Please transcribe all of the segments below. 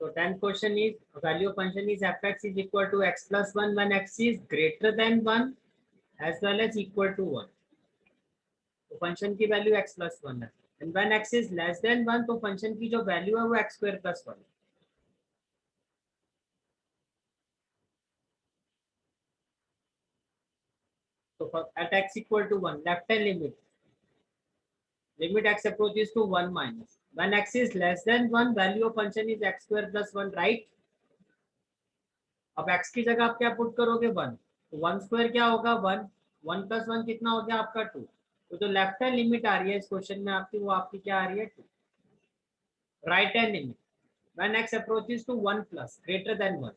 So 10th question is value of function is fx is equal to x plus 1 when x is greater than 1 as well as equal to 1. तो function की value x plus 1 है and when x is less than 1 तो function की जो value है वो x square plus 1 है. So at x equal to 1 left hand limit x approaches to 1 minus when x is less than 1 value of function is x square plus 1 right. अब x की जगह आप क्या पुट करोगे 1 तो 1 स्क्वायर क्या होगा 1 1 प्लस 1 कितना हो गया आपका 2. तो जो लेफ्ट हैंड लिमिट आ रही है इस क्वेश्चन में आपकी वो आपकी क्या आ रही है 2. Right hand limit when x approaches to 1 plus greater than 1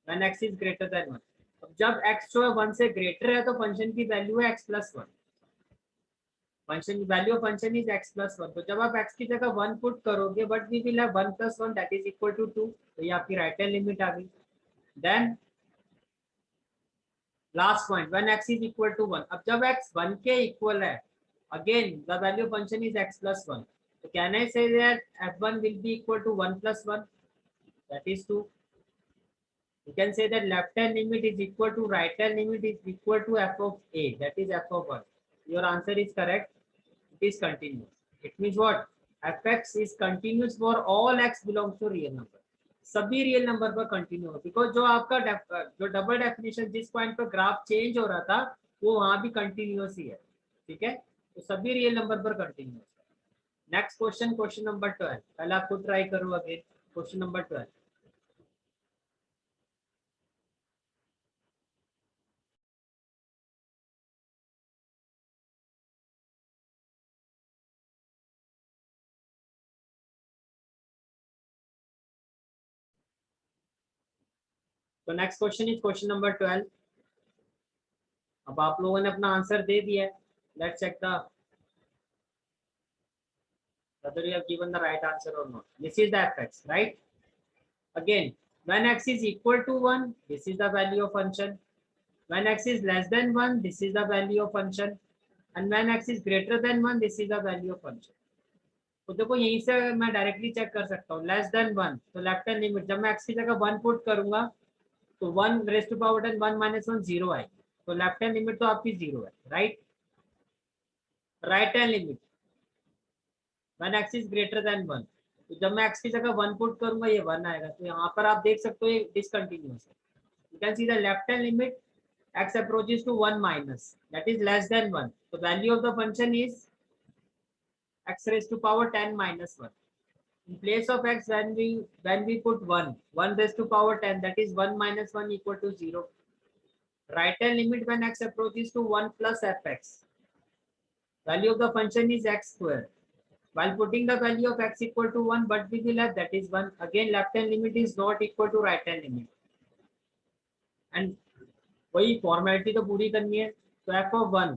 when x is greater than 1. अब जब x जो है 1 से ग्रेटर है तो फंक्शन की वैल्यू है x plus 1. Function value of function is x plus 1. तो जब आप x की जगह 1 पुट करोगे but we will have 1 plus 1 that is equal to 2. तो ये आपकी राइट हैंड लिमिट आ गई. Then last point when x is equal to 1. अब जब x 1 के इक्वल है again the value of function is x plus 1. So can I say that f1 will be equal to 1 plus 1 that is 2. You can say that left hand limit is equal to right hand limit is equal to f of a that is f of 1. Your answer is correct. It is continuous. It means what fx is continuous for all x belongs to real number. सभी real number पर continue हो because जो आपका जो double definition जिस point पर graph change हो रहा था वो वहां भी कंटिन्यूअस ही है. ठीक है तो सभी रियल नंबर पर कंटिन्यूअस है. Next question question number 12. पहले आप खुद ट्राई करो अगेन क्वेश्चन नंबर 12. तो next question is question number 12. अब आप लोगों ने अपना आंसर दे दिया है. Let's check the whether you have given the right answer or not. This is the fx, right? Again, when x is equal to 1, this is the value of function. When x is less than 1, this is the value of function. And when x is greater than 1, this is the value of function. तो देखो यहीं से मैं directly check कर सकता हूँ. Less than 1 तो left hand limit जब मैं x की जगह 1 पुट करूंगा तो 1 रेज़ टू पावर 10 1 माइनस 1 0 आएगी. तो लेफ्ट हैंड लिमिट तो आपकी 0 है right. Right hand limit when x is greater than 1 तो जब मैं x की जगह 1 पुट करूंगा ये 1 आएगा. तो यहाँ पर आप देख सकते हो ये डिसकंटिन्यूअस है. You can see the left hand limit x approaches to 1 minus that is less than 1. The value of the function is x raised to power 10 minus 1. In place of x when we put 1 raised to power 10 that is 1 minus 1 equal to 0. Right hand limit when x approaches to 1 plus fx. Value of the function is x square. While putting the value of x equal to 1 but we will have that is 1. Again left hand limit is not equal to right hand limit. And वही formality तो पूरी करनी है. तो f of 1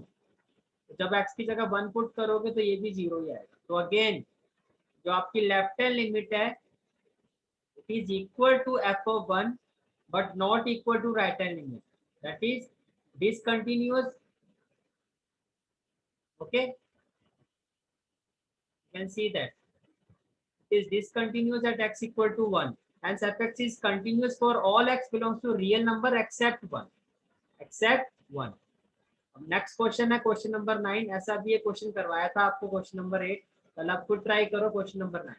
जब x की जगह 1 put करोगे तो ये भी 0 ही आएगा. तो अगेन जो आपकी लेफ्ट हैंड लिमिट है it is equal to f of 1 but not equal to right hand limit that is discontinuous. Okay you can see that it is discontinuous at x equal to 1. Hence fx is continuous for all x belongs to real number except 1. Except 1. Next question है question number 9. ऐसा भी ये question करवाया था आपको question number 8. कल आप खुद ट्राई करो क्वेश्चन नंबर 9.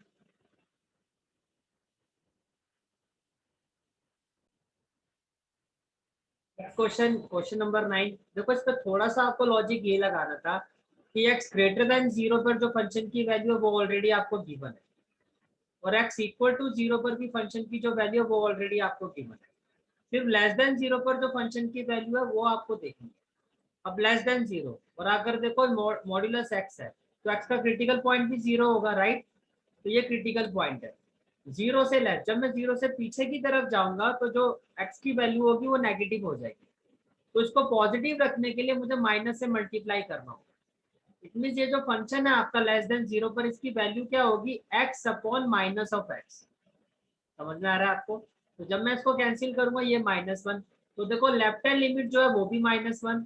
Question number 9. देखो इस पर थोड़ा सा आपको लॉजिक ये लगाना था कि x ग्रेटर देन 0 पर जो फंक्शन की वैल्यू है वो ऑलरेडी आपको गिवन है और x इक्वल टू 0 पर भी फंक्शन की जो वैल्यू है वो ऑलरेडी आपको गिवन है. सिर्फ लेस देन 0 पर जो फंक्शन की वैल्यू है वो आपको देखनी है. अब लेस देन 0 और अगर देखो मॉड्यूलस x है तो x का क्रिटिकल पॉइंट भी 0 होगा राइट. तो ये क्रिटिकल पॉइंट है 0 से लेस. जब मैं 0 से पीछे की तरफ जाऊंगा तो जो x की वैल्यू होगी वो नेगेटिव हो जाएगी. तो इसको पॉजिटिव रखने के लिए मुझे माइनस से मल्टीप्लाई करना होगा. इट मींस ये जो फंक्शन है आपका लेस देन 0 पर इसकी वैल्यू क्या होगी x upon minus of x. समझ में आ रहा है आपको. तो जब मैं इसको कैंसिल करूंगा ये -1. तो देखो लेफ्ट हैंड लिमिट जो है वो भी -1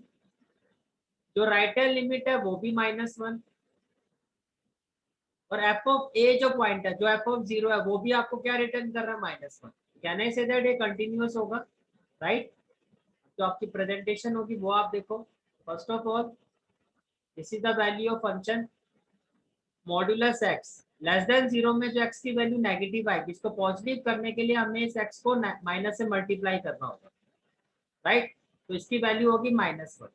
जो राइट हैंड लिमिट है वो भी -1 और एफ ऑफ ए जो पॉइंट है, जो एफ ऑफ 0 है, वो भी आपको क्या रिटर्न कर रहा है, -1। कैन आई से दैट ये कंटिन्यूअस होगा, राइट। तो आपकी प्रेजेंटेशन होगी वो आप देखो। First of all this is the value of function modulus x less than 0 में जो एक्स की वैल्यू नेगेटिव आएगी, इसको पॉजिटिव करने के लिए हमें इस एक्स को माइनस से मल्टीप्लाई करना होगा, राइट। तो इसकी वैल्यू होगी -1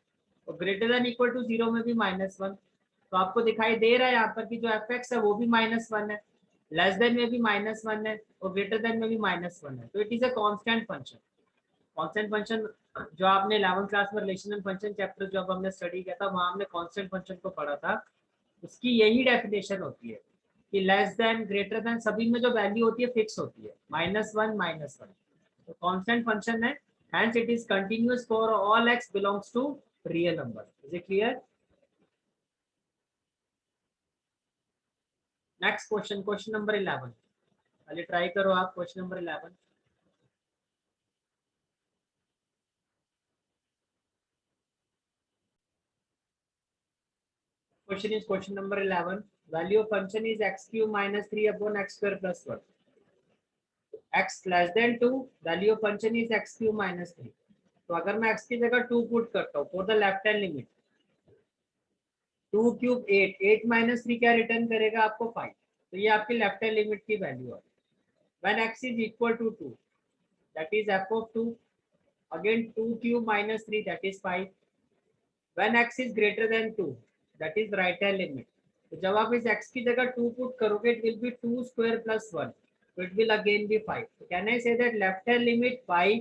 और ग्रेटर देन इक्वल टू 0 में भी -1। तो आपको दिखाई दे रहा है यहाँ पर कि जो एफ एक्स है वो भी -1 है, लेस देन में भी -1 है और ग्रेटर देन में भी -1 है। तो it is a constant function. Constant function जो आपने 11th क्लास में रिलेशनल फंक्शन चैप्टर जब हमने स्टडी किया था, वहां हमने कांस्टेंट फंक्शन को पढ़ा था। उसकी यही डेफिनेशन होती है कि लेस देन ग्रेटर देन सभी में जो वैल्यू होती है फिक्स होती है, -1 -1। तो कांस्टेंट फंक्शन है, hence it is continuous for all x belongs to real number. Is it clear? Next question, question number 11. पहले ट्राई करो आप question number 11। Question is question number 11. Value of function is x cube minus 3 upon x square plus 1. x less than 2, value of function is x cube minus 3. तो अगर मैं x की जगह 2 put करता हूँ for the left hand limit, 2 cube 8, 8 minus 3 क्या return करेगा आपको 5। तो ये आपकी लेफ्ट हैंड लिमिट की वैल्यू है। When x is equal to 2, that is f of 2. Again 2 cube minus 3, that is 5. When x is greater than 2, that is right hand limit. तो जब आप इस x की जगह 2 पुट करोगे, it will be 2 square plus 1. So it will again be 5. So can I say that left hand limit 5,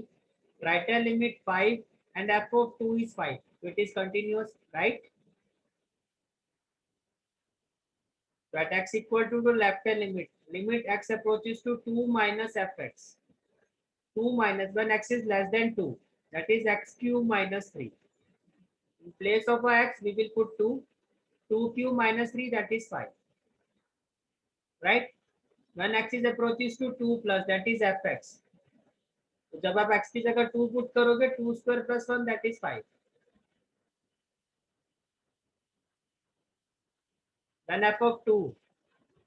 right hand limit 5, and f of 2 is 5. So it is continuous, right? So at x equal to the left hand limit, limit x approaches to 2 minus fx. 2 minus when x is less than 2, that is x cube minus 3. In place of x, we will put 2. 2 cube minus 3, that is 5. Right? When x is approaches to 2 plus, that is fx. तो जब आप x की जगह 2 put करोगे, 2 square plus 1, that is 5. Then f of 2,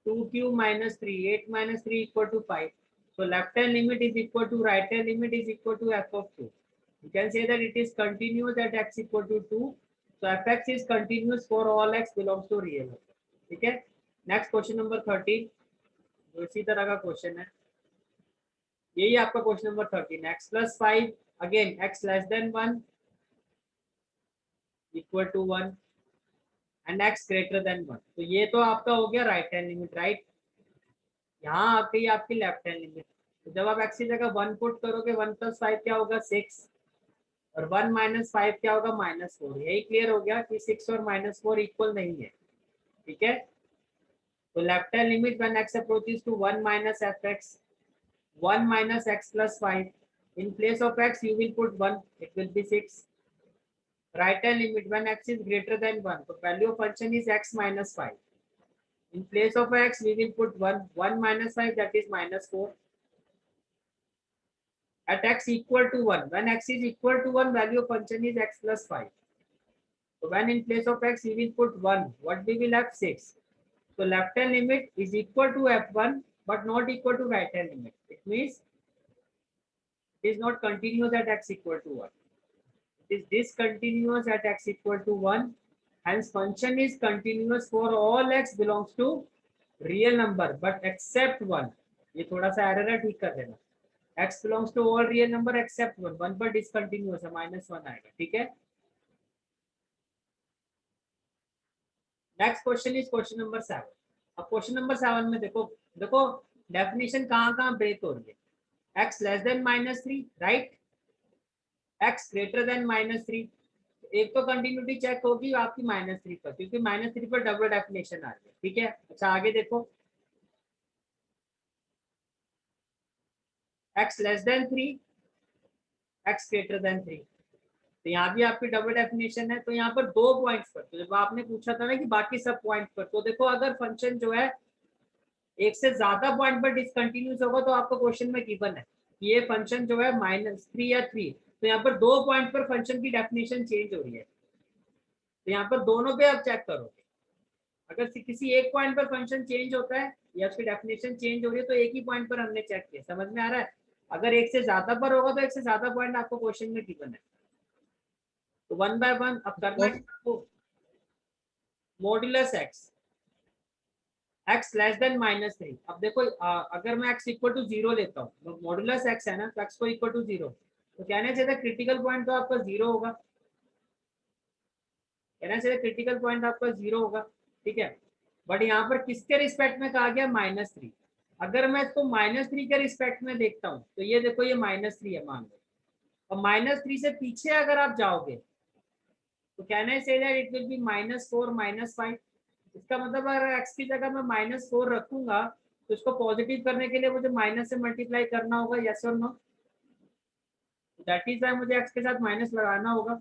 2 cube minus 3, 8 minus 3 equal to 5. So left hand limit is equal to right hand limit is equal to f of 2. You can say that it is continuous at x equal to 2. So fx is continuous for all x belongs to real number. ठीक है। Next question number 13, जो इसी तरह का question है, यही आपका question number 13। x plus 5, again x less than 1 equal to 1 and x greater than 1। तो ये तो आपका हो गया राइट हैंड लिमिट, राइट। यहाँ आ गई आपकी लेफ्ट हैंड लिमिट। तो जब आप x की जगह 1 पुट करोगे, 1 प्लस 5 क्या होगा 6, और 1 माइनस 5 क्या होगा -4। यही क्लियर हो गया कि 6 और -4 इक्वल नहीं है, ठीक है। तो left hand limit when x approaches to 1 minus fx, 1 minus x plus 5. In place of x, you will put 1. It will be 6. Right hand limit when x is greater than 1. So value of function is x minus 5. In place of x, we will put 1. 1 minus 5, that is -4. At x equal to 1. When x is equal to 1, value of function is x plus 5. So when in place of x, we will put 1. What we will have 6. So left hand limit is equal to f1, but not equal to right hand limit. It means it is not continuous at x equal to 1. It is discontinuous at x equal to 1. Hence function is continuous for all x belongs to real number but except 1. ये थोड़ा सा error है, ठीक कर देना। x belongs to all real number except 1. 1 पर discontinuous है, -1 आएगा, ठीक है। Next question is question number 7। अब क्वेश्चन नंबर 7 में देखो देखो डेफिनेशन कहाँ ब्रेक हो रही है। x less then -3, right, x greater then -3। एक तो कंटिन्यूटी चेक होगी आपकी -3 पर, क्योंकि -3 पर डबल डेफिनेशन आ रही है, ठीक है। अच्छा आगे देखो, x less then 3, x greater then 3। तो यहाँ भी आपकी डबल डेफिनेशन है। तो यहाँ पर 2 पॉइंट्स पर, तो जब आपने पूछा था ना कि बाकी सब पॉइंट पर, तो देखो अगर फंक्शन जो है एक से ज्यादा पॉइंट पर डिसकंटिन्यूस होगा तो आपको क्वेश्चन में गिवन है कि ये फंक्शन जो है -3 या 3। तो यहाँ पर 2 पॉइंट पर फंक्शन की डेफिनेशन चेंज हो रही है। तो यहाँ पर दोनों पे आप चेक करोगे, अगर किसी एक पॉइंट पर फंक्शन चेंज होता है या उसकी डेफिनेशन चेंज हो रही है तो एक ही पॉइंट पर हमने चेक किया, समझ में आ रहा है। अगर एक से ज्यादा पर होगा तो एक से ज्यादा पॉइंट आपको क्वेश्चन में गिवन है। तो 1 बाय 1 अब करना है आपको, मॉड्यूलस x लेस देन -3। अब देखो अगर मैं x इक्वल टू 0 लेता हूँ, तो मॉड्यूलस x है ना, तो x को इक्वल टू 0, तो कहना चाहिए क्रिटिकल पॉइंट तो आपका 0 होगा, कहना चाहिए क्रिटिकल पॉइंट आपका 0 होगा, ठीक है। बट यहाँ पर किसके रिस्पेक्ट में कहा गया, -3। अगर मैं इसको -3 के रिस्पेक्ट में देखता हूँ तो ये देखो ये -3 है मान लो, और -3 से पीछे अगर आप जाओगे तो कहना चाहिए इट विल बी -4 -5। इसका मतलब अगर x की जगह मैं -4 रखूंगा तो इसको पॉजिटिव करने के लिए मुझे माइनस से मल्टीप्लाई करना होगा, यस और नो। दैट इज वाई मुझे x के साथ माइनस लगाना होगा।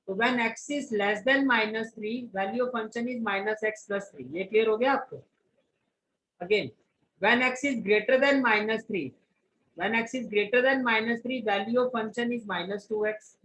तो when x is less than -3 value of function is -x plus 3। ये क्लियर हो गया आपको। Again when x is greater than -3, when x is greater than -3 value of function is -2x।